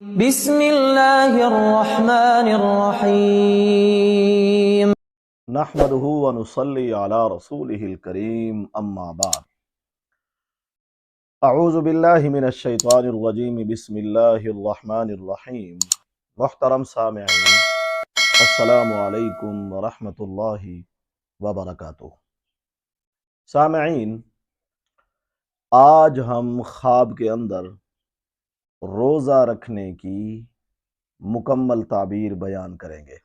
بسم اللہ الرحمن الرحیم نحمده ونصلي على رسوله الكريم اما بعد اعوذ باللہ من الشیطان الرجیم بسم اللہ الرحمن الرحیم محترم سامعین، السلام علیکم ورحمۃ اللہ وبرکاتہ۔ سامعین، آج ہم خواب کے اندر روزہ رکھنے کی مکمل تعبیر بیان کریں گے۔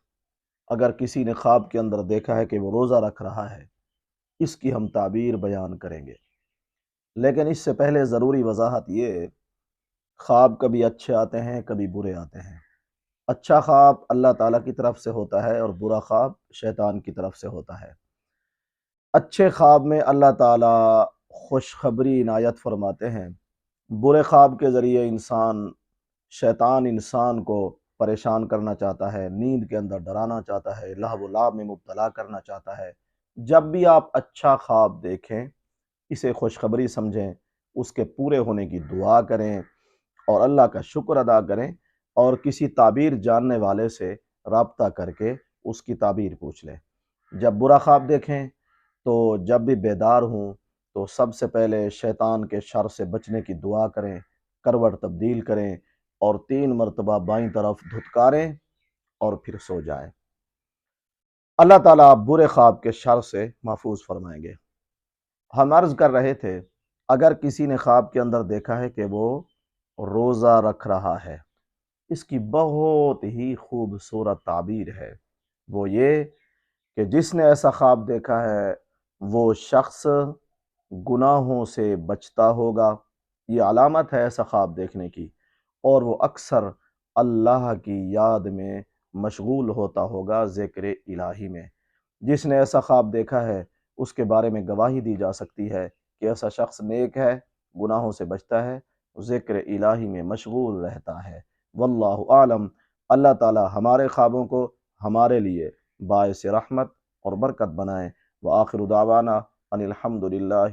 اگر کسی نے خواب کے اندر دیکھا ہے کہ وہ روزہ رکھ رہا ہے، اس کی ہم تعبیر بیان کریں گے، لیکن اس سے پہلے ضروری وضاحت یہ: خواب کبھی اچھے آتے ہیں، کبھی برے آتے ہیں۔ اچھا خواب اللہ تعالیٰ کی طرف سے ہوتا ہے اور برا خواب شیطان کی طرف سے ہوتا ہے۔ اچھے خواب میں اللہ تعالیٰ خوشخبری عنایت فرماتے ہیں، برے خواب کے ذریعے شیطان انسان کو پریشان کرنا چاہتا ہے، نیند کے اندر ڈرانا چاہتا ہے، لہو و لعب میں مبتلا کرنا چاہتا ہے۔ جب بھی آپ اچھا خواب دیکھیں، اسے خوشخبری سمجھیں، اس کے پورے ہونے کی دعا کریں اور اللہ کا شکر ادا کریں، اور کسی تعبیر جاننے والے سے رابطہ کر کے اس کی تعبیر پوچھ لیں۔ جب برا خواب دیکھیں تو جب بھی بیدار ہوں تو سب سے پہلے شیطان کے شر سے بچنے کی دعا کریں، کروٹ تبدیل کریں اور 3 مرتبہ بائیں طرف دھتکاریں اور پھر سو جائیں۔ اللہ تعالیٰ برے خواب کے شر سے محفوظ فرمائیں گے۔ ہم عرض کر رہے تھے، اگر کسی نے خواب کے اندر دیکھا ہے کہ وہ روزہ رکھ رہا ہے، اس کی بہت ہی خوبصورت تعبیر ہے۔ وہ یہ کہ جس نے ایسا خواب دیکھا ہے وہ شخص گناہوں سے بچتا ہوگا۔ یہ علامت ہے ایسا خواب دیکھنے کی، اور وہ اکثر اللہ کی یاد میں مشغول ہوتا ہوگا، ذکر الہی میں۔ جس نے ایسا خواب دیکھا ہے اس کے بارے میں گواہی دی جا سکتی ہے کہ ایسا شخص نیک ہے، گناہوں سے بچتا ہے، ذکر الہی میں مشغول رہتا ہے۔ واللہ عالم۔ اللہ تعالی ہمارے خوابوں کو ہمارے لیے باعث رحمت اور برکت بنائیں۔ وآخر دعوانا ان الحمد للہ